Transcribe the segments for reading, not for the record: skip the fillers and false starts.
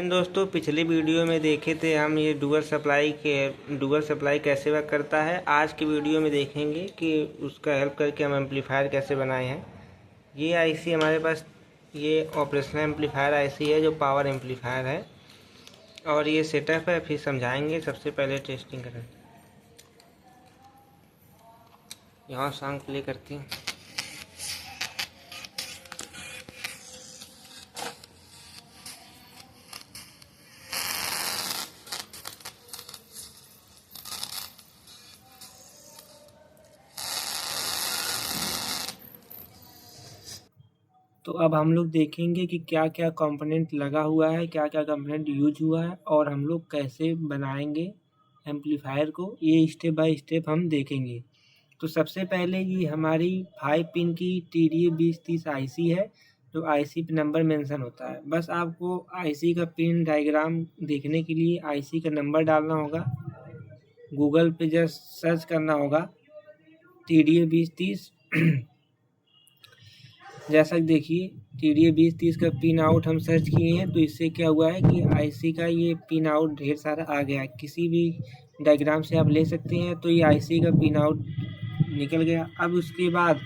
दोस्तों पिछले वीडियो में देखे थे हम ये डुअल सप्लाई कैसे वर्क करता है। आज की वीडियो में देखेंगे कि उसका हेल्प करके हम एम्पलीफायर कैसे बनाए हैं। ये आईसी हमारे पास ये ऑपरेशनल एम्पलीफायर आईसी है जो पावर एम्पलीफायर है और ये सेटअप है, फिर समझाएंगे। सबसे पहले टेस्टिंग करें। यहाँ सॉन्ग प्ले करती हूँ। तो अब हम लोग देखेंगे कि क्या क्या कंपोनेंट लगा हुआ है, क्या क्या कंपोनेंट यूज हुआ है और हम लोग कैसे बनाएंगे एम्पलीफायर को। ये स्टेप बाय स्टेप हम देखेंगे। तो सबसे पहले ये हमारी 5 पिन की TDA 2030 आईसी है जो आईसी पे नंबर मेंशन होता है। बस आपको आईसी का पिन डायग्राम देखने के लिए आईसी का नंबर डालना होगा। गूगल पे जस्ट सर्च करना होगा TDA 2030। जैसा कि देखिए TDA 2030 का पिन आउट हम सर्च किए हैं, तो इससे क्या हुआ है कि आईसी का ये पिन आउट ढेर सारा आ गया है। किसी भी डायग्राम से आप ले सकते हैं। तो ये आईसी का पिन आउट निकल गया। अब उसके बाद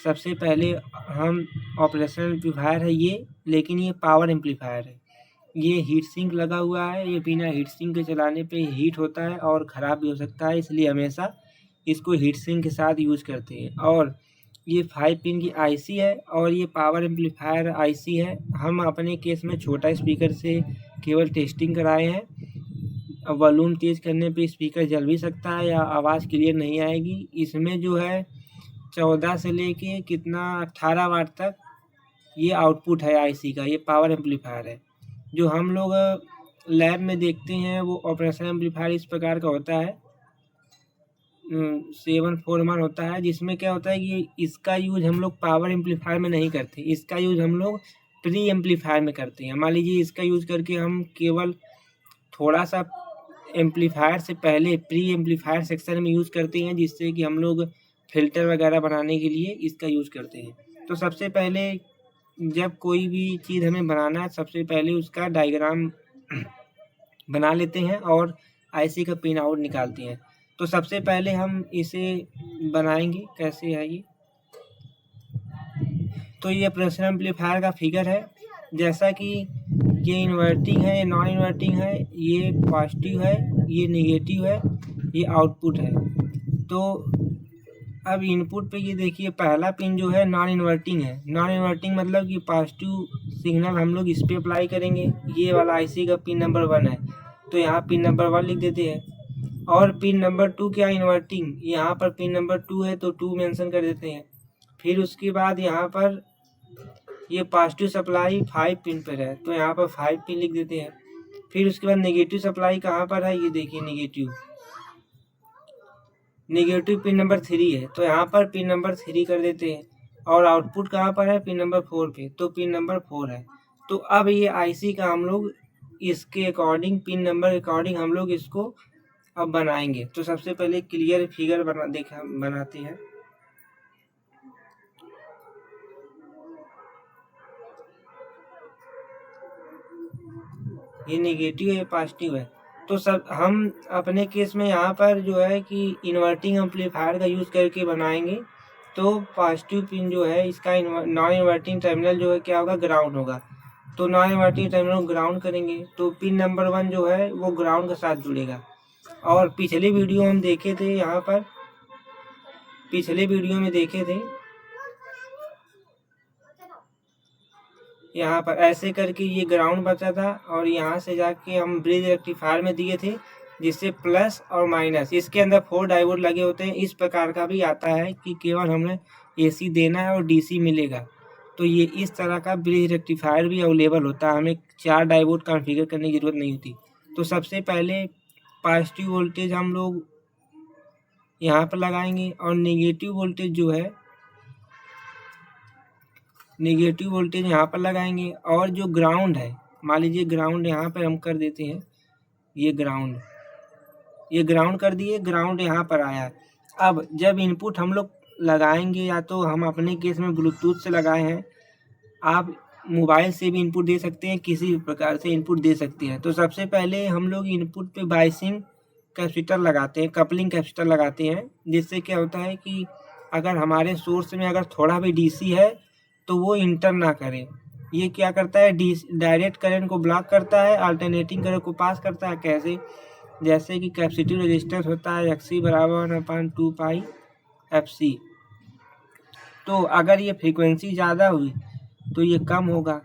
सबसे पहले हम ऑपरेशनल एम्पलीफायर है ये, लेकिन ये पावर एम्पलीफायर है। ये हीट सिंक लगा हुआ है। ये बिना हीट सिंक के चलाने पे हीट होता है और ख़राब भी हो सकता है, इसलिए हमेशा इसको हीट सिंक के साथ यूज करते हैं। और ये 5 पिन की आईसी है और ये पावर एम्पलीफायर आईसी है। हम अपने केस में छोटा स्पीकर से केवल टेस्टिंग कराए हैं। वॉल्यूम तेज़ करने पे स्पीकर जल भी सकता है या आवाज़ क्लियर नहीं आएगी। इसमें जो है 14 से लेके कितना 18 वाट तक ये आउटपुट है आईसी का। ये पावर एम्पलीफायर है। जो हम लोग लैब में देखते हैं वो ऑपरेशनल एम्पलीफायर इस प्रकार का होता है, 741 होता है, जिसमें क्या होता है कि इसका यूज हम लोग पावर एम्पलीफायर में नहीं करते। इसका यूज हम लोग प्री एम्पलीफायर में करते हैं। मान लीजिए इसका यूज करके हम केवल थोड़ा सा एम्पलीफायर से पहले प्री एम्पलीफायर सेक्शन में यूज करते हैं, जिससे कि हम लोग फिल्टर वगैरह बनाने के लिए इसका यूज करते हैं। तो सबसे पहले जब कोई भी चीज़ हमें बनाना है, सबसे पहले उसका डायग्राम बना लेते हैं और आईसी का पिन आउट निकालते हैं। तो सबसे पहले हम इसे बनाएंगे। कैसे है ये? तो ये ऑपरेशनल एम्पलीफायर का फिगर है। जैसा कि ये इन्वर्टिंग है, ये नॉन इन्वर्टिंग है, ये पॉजिटिव है, ये नेगेटिव है, ये आउटपुट है। तो अब इनपुट पे ये देखिए पहला पिन जो है नॉन इन्वर्टिंग है। नॉन इन्वर्टिंग मतलब कि पॉजिटिव सिग्नल हम लोग इस पे अप्लाई करेंगे। ये वाला आईसी का पिन नंबर 1 है, तो यहाँ पिन नंबर 1 लिख देते हैं। और पिन नंबर 2 क्या इन्वर्टिंग, यहाँ पर पिन नंबर 2 है तो 2 मेंशन कर देते हैं। फिर उसके बाद यहाँ पर ये पॉजिटिव सप्लाई 5 पिन पर है, तो यहाँ पर 5 पिन लिख देते हैं। फिर उसके बाद नेगेटिव सप्लाई कहाँ पर है, ये देखिए नेगेटिव पिन नंबर 3 है, तो यहाँ पर पिन नंबर 3 कर देते हैं। और आउटपुट कहाँ पर है, पिन नंबर 4 पे, तो पिन नंबर 4 है। तो अब ये आईसी का हम लोग इसके अकॉर्डिंग पिन नंबर के अकॉर्डिंग हम लोग इसको अब बनाएंगे। तो सबसे पहले क्लियर फिगर बनाते हैं। ये नेगेटिव है, पॉजिटिव है। तो सब हम अपने केस में यहाँ पर जो है कि इन्वर्टिंग एम्पलीफायर का यूज करके बनाएंगे। तो पॉजिटिव पिन जो है इसका नॉन इन्वर्टिंग टर्मिनल जो है क्या होगा, ग्राउंड होगा। तो नॉन इन्वर्टिंग टर्मिनल ग्राउंड करेंगे तो पिन नंबर 1 जो है वो ग्राउंड के साथ जुड़ेगा। और पिछले वीडियो हम देखे थे, यहाँ पर पिछले वीडियो में देखे थे, यहाँ पर ऐसे करके ये ग्राउंड बचा था और यहाँ से जाके हम ब्रिज रेक्टिफायर में दिए थे, जिससे प्लस और माइनस इसके अंदर 4 डायोड लगे होते हैं। इस प्रकार का भी आता है कि केवल हमें AC देना है और DC मिलेगा। तो ये इस तरह का ब्रिज रेक्टिफायर भी अवेलेबल होता है, हमें 4 डायोड कॉन्फ़िगर करने की जरूरत नहीं होती। तो सबसे पहले पॉजिटिव वोल्टेज हम लोग यहाँ पर लगाएंगे और नेगेटिव वोल्टेज जो है नेगेटिव वोल्टेज यहाँ पर लगाएंगे। और जो ग्राउंड है, मान लीजिए ग्राउंड यहाँ पर हम कर देते हैं, ये ग्राउंड कर दिए, ग्राउंड यहाँ पर आया। अब जब इनपुट हम लोग लगाएंगे, या तो हम अपने केस में ब्लूटूथ से लगाए हैं, आप मोबाइल से भी इनपुट दे सकते हैं, किसी भी प्रकार से इनपुट दे सकते हैं। तो सबसे पहले हम लोग इनपुट पे बायसिंग कैपेसिटर लगाते हैं, कपलिंग कैपेसिटर लगाते हैं, जिससे क्या होता है कि अगर हमारे सोर्स में अगर थोड़ा भी डीसी है तो वो इंटर ना करे। ये क्या करता है, डायरेक्ट करंट को ब्लॉक करता है, अल्टरनेटिंग करंट को पास करता है। कैसे? जैसे कि कैपेसिटिव रेजिस्टेंस होता है XC बराबर 1/2 पाई FC। तो अगर ये फ्रीक्वेंसी ज़्यादा हुई तो ये कम होगा,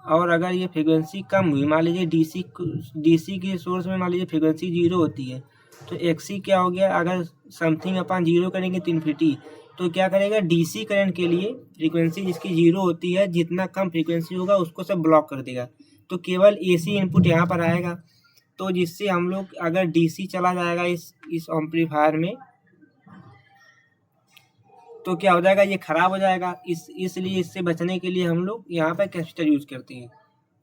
और अगर ये फ्रीक्वेंसी कम हुई, मान लीजिए डीसी के सोर्स में मान लीजिए फ्रीक्वेंसी 0 होती है, तो XC क्या हो गया, अगर समथिंग अपन 0 करेंगे तो इन्फिनिटी, तो क्या करेगा, डीसी करंट के लिए फ्रीक्वेंसी जिसकी 0 होती है, जितना कम फ्रीक्वेंसी होगा उसको सब ब्लॉक कर देगा, तो केवल AC इनपुट यहाँ पर आएगा। तो जिससे हम लोग अगर डीसी चला जाएगा इस एम्पलीफायर में तो क्या हो जाएगा, ये खराब हो जाएगा। इसलिए इससे बचने के लिए हम लोग यहाँ पर कैपेसिटर यूज करते हैं।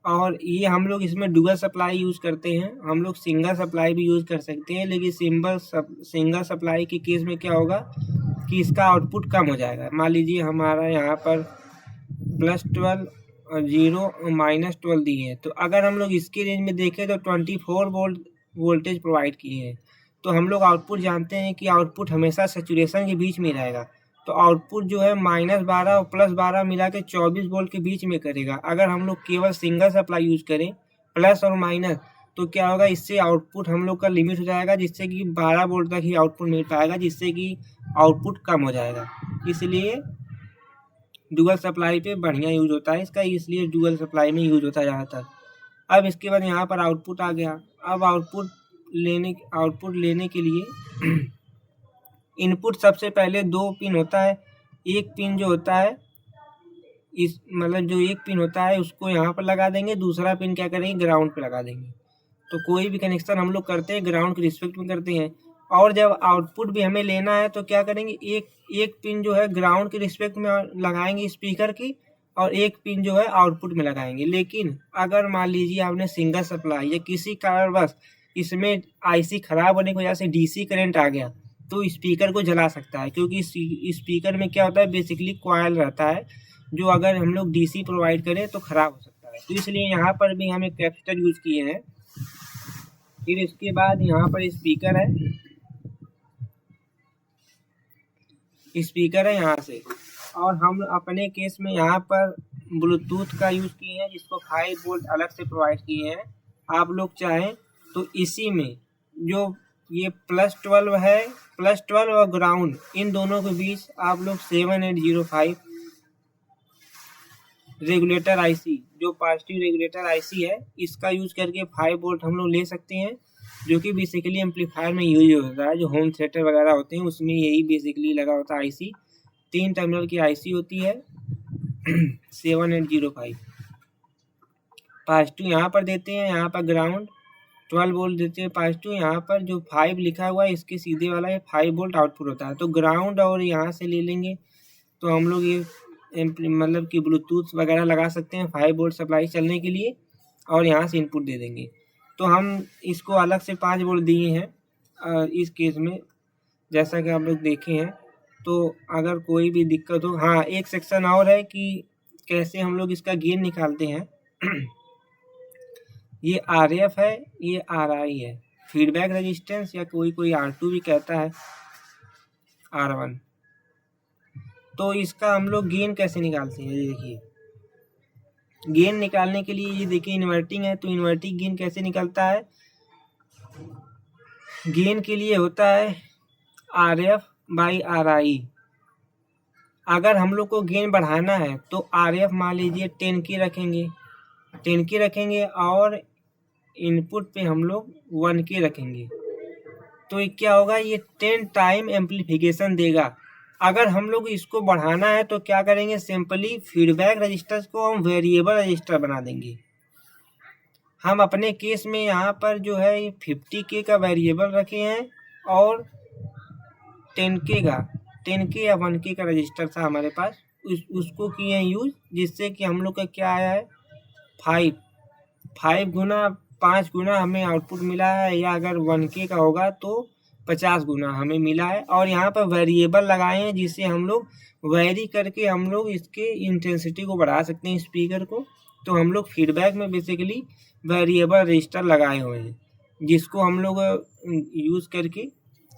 और ये हम लोग इसमें डुअल सप्लाई यूज करते हैं, हम लोग सिंगल सप्लाई भी यूज कर सकते हैं, लेकिन सिंगल सप्लाई के केस में क्या होगा कि इसका आउटपुट कम हो जाएगा। मान लीजिए हमारा यहाँ पर +12 और 0 और -12 दिए हैं, तो अगर हम लोग इसकी रेंज में देखें तो 24 वोल्ट वोल्टेज प्रोवाइड किए हैं। तो हम लोग आउटपुट जानते हैं कि आउटपुट हमेशा सैचुरेशन के बीच में रहेगा, तो आउटपुट जो है -12 और +12 मिला के 24 वोल्ट के बीच में करेगा। अगर हम लोग केवल सिंगल सप्लाई यूज करें प्लस और माइनस, तो क्या होगा, इससे आउटपुट हम लोग का लिमिट हो जाएगा, जिससे कि 12 वोल्ट तक ही आउटपुट मिल पाएगा, जिससे कि आउटपुट कम हो जाएगा। इसलिए डुअल सप्लाई पे बढ़िया यूज होता है इसका, इसलिए डुअल सप्लाई में यूज होता है ज़्यादातर। अब इसके बाद यहाँ पर आउटपुट आ गया। अब आउटपुट लेने के लिए इनपुट सबसे पहले 2 पिन होता है। एक पिन जो होता है जो एक पिन होता है उसको यहाँ पर लगा देंगे, दूसरा पिन क्या करेंगे, ग्राउंड पे लगा देंगे। तो कोई भी कनेक्शन हम लोग करते हैं ग्राउंड के रिस्पेक्ट में करते हैं। और जब आउटपुट भी हमें लेना है तो क्या करेंगे, एक पिन जो है ग्राउंड के रिस्पेक्ट में लगाएंगे स्पीकर की, और एक पिन जो है आउटपुट में लगाएंगे। लेकिन अगर मान लीजिए आपने सिंगल सप्लाई या किसी कारणवश इसमें आईसी खराब होने की वजह से डीसी करंट आ गया, तो स्पीकर को जला सकता है, क्योंकि स्पीकर में क्या होता है, बेसिकली कॉइल रहता है, जो अगर हम लोग डीसी प्रोवाइड करें तो खराब हो सकता है। तो इसलिए यहाँ पर भी हम एक कैपेसिटर यूज किए हैं। फिर इसके बाद यहाँ पर स्पीकर है यहाँ से, और हम अपने केस में यहाँ पर ब्लूटूथ का यूज किए हैं, जिसको 5 वोल्ट अलग से प्रोवाइड किए हैं। आप लोग चाहें तो इसी में जो ये +12 है, +12 और ग्राउंड, इन दोनों के बीच आप लोग 7805 रेगुलेटर आईसी, जो पॉजिटिव रेगुलेटर आईसी है, इसका यूज करके 5 वोल्ट हम लोग ले सकते हैं, जो कि बेसिकली एम्पलीफायर में यूज होता है। जो होम थिएटर वगैरह होते हैं उसमें यही बेसिकली लगा होता है आईसी। 3 टर्मिनल की आईसी होती है 7805। पॉजिटिव यहाँ पर देते हैं, यहाँ पर ग्राउंड 12 वोल्ट देते हैं पॉजिटिव। यहाँ पर जो 5 लिखा हुआ है इसके सीधे वाला ये 5 वोल्ट आउटपुट होता है। तो ग्राउंड और यहाँ से ले लेंगे तो हम लोग ये कि ब्लूटूथ वगैरह लगा सकते हैं 5 वोल्ट सप्लाई चलने के लिए, और यहाँ से इनपुट दे देंगे। तो हम इसको अलग से 5 वोल्ट दिए हैं इस केस में, जैसा कि आप लोग देखे हैं। तो अगर कोई भी दिक्कत हो, हाँ एक सेक्शन और है कि कैसे हम लोग इसका गेन निकालते हैं। ये RF है, ये RI है, फीडबैक रेजिस्टेंस, या कोई R2 भी कहता है, R1। तो इसका हम लोग गेन कैसे निकालते हैं, ये देखिए। गेन निकालने के लिए ये देखिए इन्वर्टिंग है, तो इन्वर्टिंग गेन कैसे निकलता है, गेन के लिए होता है RF/RI। अगर हम लोग को गेन बढ़ाना है तो RF मान लीजिए 10K रखेंगे और इनपुट पे हम लोग 1K रखेंगे, तो क्या होगा, ये 10 टाइम एम्पलीफिकेशन देगा। अगर हम लोग इसको बढ़ाना है तो क्या करेंगे, सिंपली फीडबैक रजिस्टर को हम वेरिएबल रजिस्टर बना देंगे। हम अपने केस में यहाँ पर जो है 50K का वेरिएबल रखे हैं, और 10K या 1K का रजिस्टर था हमारे पास, उसको किए हैं यूज, जिससे कि हम लोग का क्या आया है, 5 गुना 5 गुना हमें आउटपुट मिला है। या अगर 1K का होगा तो 50 गुना हमें मिला है। और यहाँ पर वेरिएबल लगाए हैं जिससे हम लोग वेरी करके हम लोग इसके इंटेंसिटी को बढ़ा सकते हैं स्पीकर को। तो हम लोग फीडबैक में बेसिकली वेरिएबल रजिस्टर लगाए हुए हैं जिसको हम लोग यूज़ करके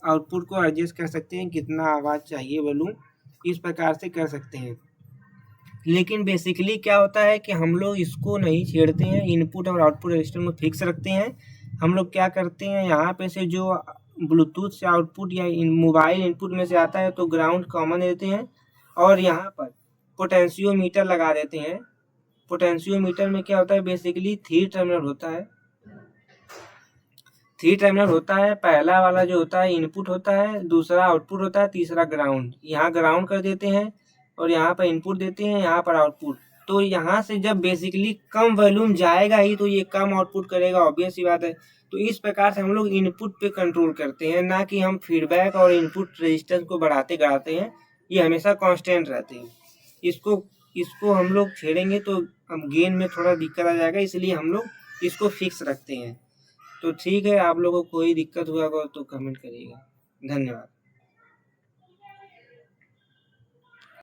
आउटपुट को एडजस्ट कर सकते हैं, कितना आवाज़ चाहिए वॉल्यूम, इस प्रकार से कर सकते हैं। लेकिन बेसिकली क्या होता है कि हम लोग इसको नहीं छेड़ते हैं, इनपुट और आउटपुट रजिस्टर में फिक्स रखते हैं। हम लोग क्या करते हैं, यहाँ पे से जो ब्लूटूथ से आउटपुट या मोबाइल इनपुट में से आता है तो ग्राउंड कॉमन देते हैं और यहाँ पर पोटेंशियोमीटर लगा देते हैं। पोटेंशियोमीटर में क्या होता है, बेसिकली 3 टर्मिनल होता है। 3 टर्मिनल होता है। पहला वाला जो होता है इनपुट होता है, दूसरा आउटपुट होता है, तीसरा ग्राउंड। यहाँ ग्राउंड कर देते हैं और यहाँ पर इनपुट देते हैं, यहाँ पर आउटपुट। तो यहाँ से जब बेसिकली कम वॉल्यूम जाएगा ही तो ये कम आउटपुट करेगा, ऑब्वियस सी बात है। तो इस प्रकार से हम लोग इनपुट पे कंट्रोल करते हैं, ना कि हम फीडबैक और इनपुट रेजिस्टेंस को बढ़ाते बढ़ाते हैं। ये हमेशा कांस्टेंट रहते हैं। इसको हम लोग छेड़ेंगे तो हम गेन में थोड़ा दिक्कत आ जाएगा, इसलिए हम लोग इसको फिक्स रखते हैं। तो ठीक है, आप लोगों को कोई दिक्कत हुआ होगा तो कमेंट करिएगा। धन्यवाद।